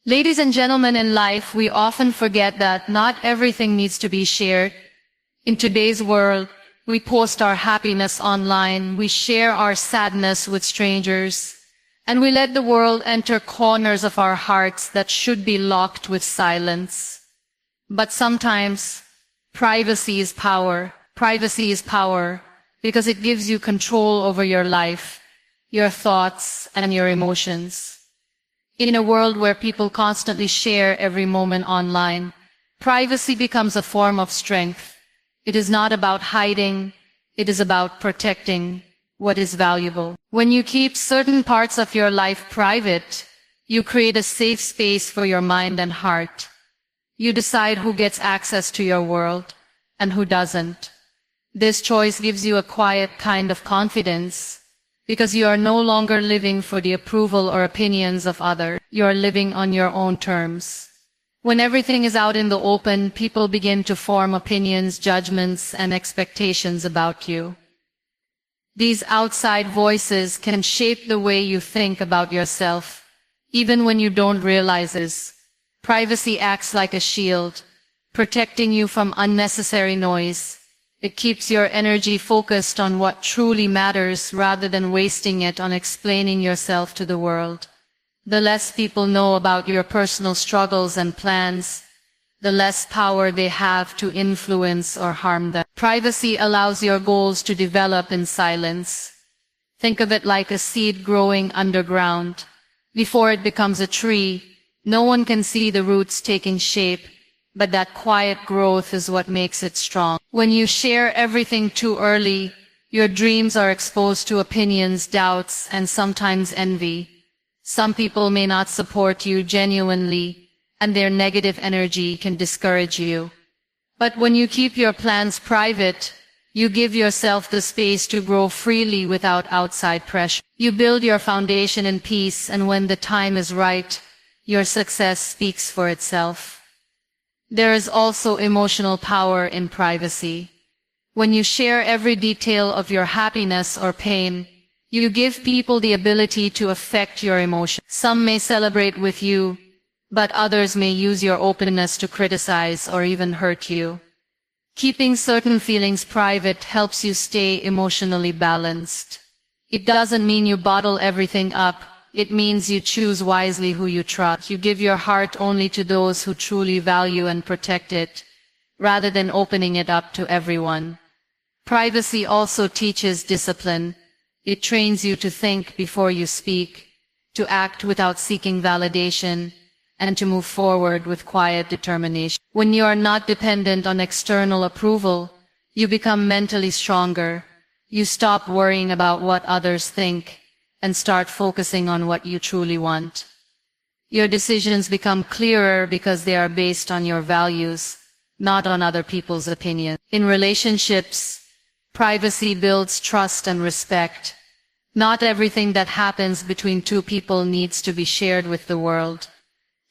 Ladies and gentlemen, in life, we often forget that not everything needs to be shared. In today's world, we post our happiness online, we share our sadness with strangers, and we let the world enter corners of our hearts that should be locked with silence. But sometimes, privacy is power. Privacy is power because it gives you control over your life, your thoughts, and your emotions. In a world where people constantly share every moment online, privacy becomes a form of strength. It is not about hiding, it is about protecting what is valuable. When you keep certain parts of your life private, you create a safe space for your mind and heart. You decide who gets access to your world and who doesn't. This choice gives you a quiet kind of confidence, because you are no longer living for the approval or opinions of others. You are living on your own terms. When everything is out in the open, people begin to form opinions, judgments, and expectations about you. These outside voices can shape the way you think about yourself, even when you don't realize it. Privacy acts like a shield, protecting you from unnecessary noise. It keeps your energy focused on what truly matters rather than wasting it on explaining yourself to the world. The less people know about your personal struggles and plans, the less power they have to influence or harm them. Privacy allows your goals to develop in silence. Think of it like a seed growing underground. Before it becomes a tree, no one can see the roots taking shape, but that quiet growth is what makes it strong. When you share everything too early, your dreams are exposed to opinions, doubts, and sometimes envy. Some people may not support you genuinely, and their negative energy can discourage you. But when you keep your plans private, you give yourself the space to grow freely without outside pressure. You build your foundation in peace, and when the time is right, your success speaks for itself. There is also emotional power in privacy. When you share every detail of your happiness or pain, you give people the ability to affect your emotions. Some may celebrate with you, but others may use your openness to criticize or even hurt you. Keeping certain feelings private helps you stay emotionally balanced. It doesn't mean you bottle everything up. It means you choose wisely who you trust. You give your heart only to those who truly value and protect it, rather than opening it up to everyone. Privacy also teaches discipline. It trains you to think before you speak, to act without seeking validation, and to move forward with quiet determination. When you are not dependent on external approval, you become mentally stronger. You stop worrying about what others think and start focusing on what you truly want. Your decisions become clearer because they are based on your values, not on other people's opinions. In relationships, privacy builds trust and respect. Not everything that happens between two people needs to be shared with the world.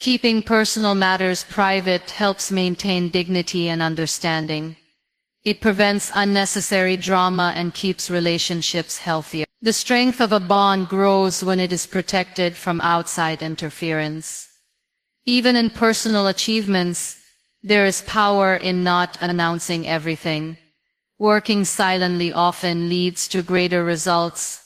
Keeping personal matters private helps maintain dignity and understanding. It prevents unnecessary drama and keeps relationships healthier. The strength of a bond grows when it is protected from outside interference. Even in personal achievements, there is power in not announcing everything. Working silently often leads to greater results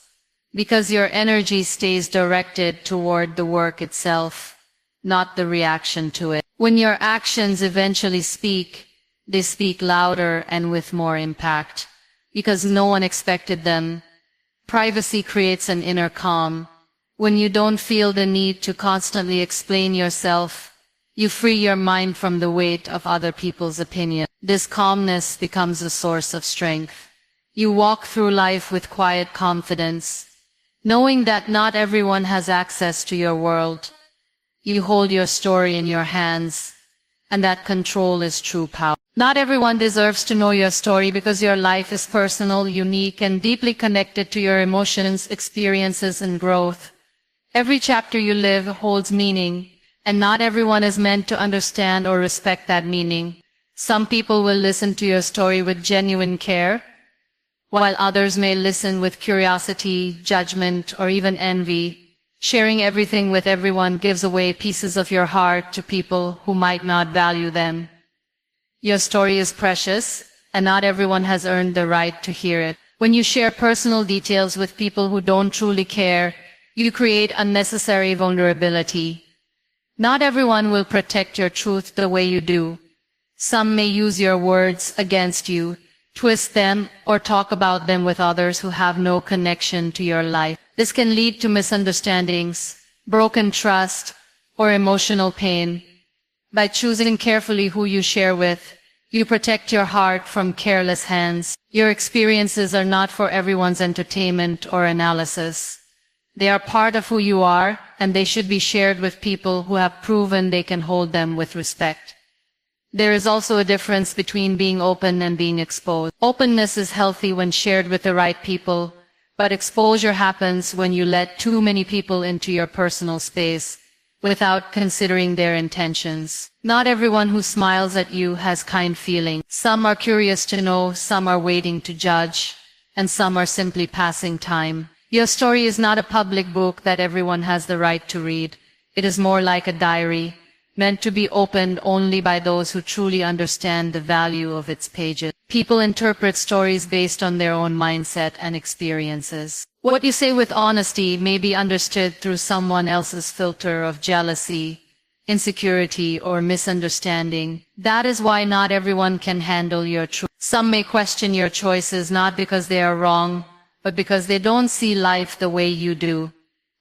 because your energy stays directed toward the work itself, not the reaction to it. When your actions eventually speak, they speak louder and with more impact because no one expected them. Privacy creates an inner calm. When you don't feel the need to constantly explain yourself, you free your mind from the weight of other people's opinion. This calmness becomes a source of strength. You walk through life with quiet confidence, knowing that not everyone has access to your world. You hold your story in your hands, and that control is true power. Not everyone deserves to know your story because your life is personal, unique, and deeply connected to your emotions, experiences, and growth. Every chapter you live holds meaning, and not everyone is meant to understand or respect that meaning. Some people will listen to your story with genuine care, while others may listen with curiosity, judgment, or even envy. Sharing everything with everyone gives away pieces of your heart to people who might not value them. Your story is precious, and not everyone has earned the right to hear it. When you share personal details with people who don't truly care, you create unnecessary vulnerability. Not everyone will protect your truth the way you do. Some may use your words against you, twist them, or talk about them with others who have no connection to your life. This can lead to misunderstandings, broken trust, or emotional pain. By choosing carefully who you share with, you protect your heart from careless hands. Your experiences are not for everyone's entertainment or analysis. They are part of who you are, and they should be shared with people who have proven they can hold them with respect. There is also a difference between being open and being exposed. Openness is healthy when shared with the right people, but exposure happens when you let too many people into your personal space without considering their intentions. Not everyone who smiles at you has kind feelings. Some are curious to know, some are waiting to judge, and some are simply passing time. Your story is not a public book that everyone has the right to read. It is more like a diary, meant to be opened only by those who truly understand the value of its pages. People interpret stories based on their own mindset and experiences. What you say with honesty may be understood through someone else's filter of jealousy, insecurity, or misunderstanding. That is why not everyone can handle your truth. Some may question your choices not because they are wrong, but because they don't see life the way you do.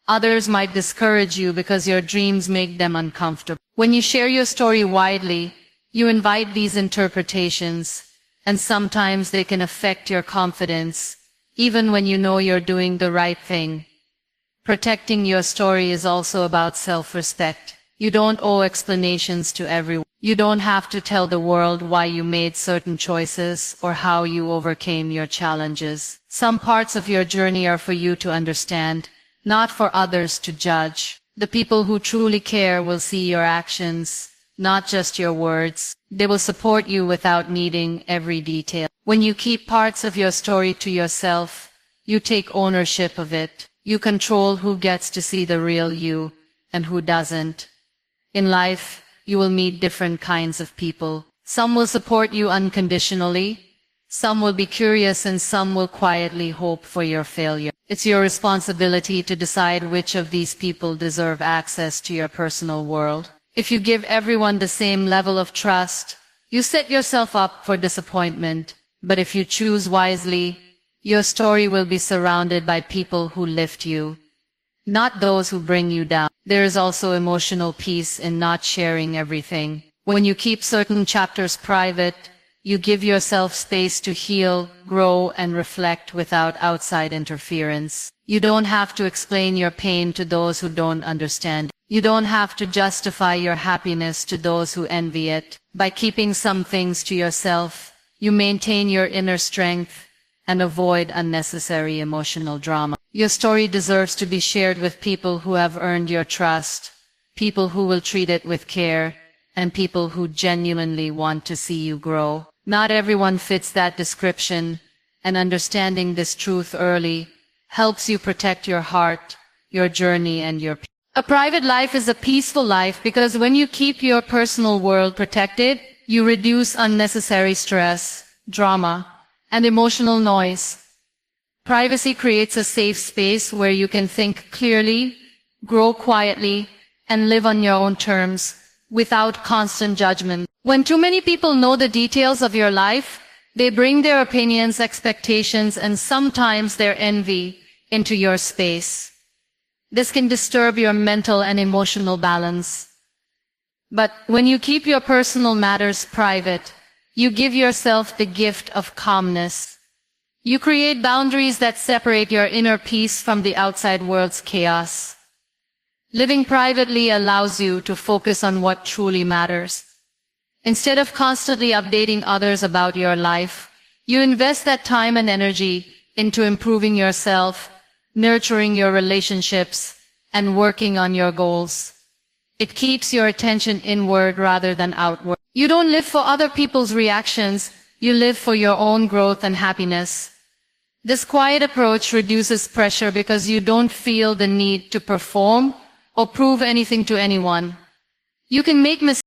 Others might discourage you because your dreams make them uncomfortable. When you share your story widely, you invite these interpretations, and sometimes they can affect your confidence, even when you know you're doing the right thing. Protecting your story is also about self-respect. You don't owe explanations to everyone. You don't have to tell the world why you made certain choices or how you overcame your challenges. Some parts of your journey are for you to understand, not for others to judge. The people who truly care will see your actions, not just your words. They will support you without needing every detail. When you keep parts of your story to yourself, you take ownership of it. You control who gets to see the real you and who doesn't. In life, you will meet different kinds of people. Some will support you unconditionally, some will be curious, and some will quietly hope for your failure. It's your responsibility to decide which of these people deserve access to your personal world. If you give everyone the same level of trust, you set yourself up for disappointment. But if you choose wisely, your story will be surrounded by people who lift you, not those who bring you down. There is also emotional peace in not sharing everything. When you keep certain chapters private, you give yourself space to heal, grow, and reflect without outside interference. You don't have to explain your pain to those who don't understand. You don't have to justify your happiness to those who envy it. By keeping some things to yourself, you maintain your inner strength and avoid unnecessary emotional drama. Your story deserves to be shared with people who have earned your trust, people who will treat it with care, and people who genuinely want to see you grow. Not everyone fits that description, and understanding this truth early helps you protect your heart, your journey, and your peace. A private life is a peaceful life because when you keep your personal world protected, you reduce unnecessary stress, drama, and emotional noise. Privacy creates a safe space where you can think clearly, grow quietly, and live on your own terms without constant judgment. When too many people know the details of your life, they bring their opinions, expectations, and sometimes their envy into your space. This can disturb your mental and emotional balance. But when you keep your personal matters private, you give yourself the gift of calmness. You create boundaries that separate your inner peace from the outside world's chaos. Living privately allows you to focus on what truly matters. Instead of constantly updating others about your life, you invest that time and energy into improving yourself, nurturing your relationships, and working on your goals. It keeps your attention inward rather than outward. You don't live for other people's reactions, you live for your own growth and happiness. This quiet approach reduces pressure because you don't feel the need to perform or prove anything to anyone. You can make mistakes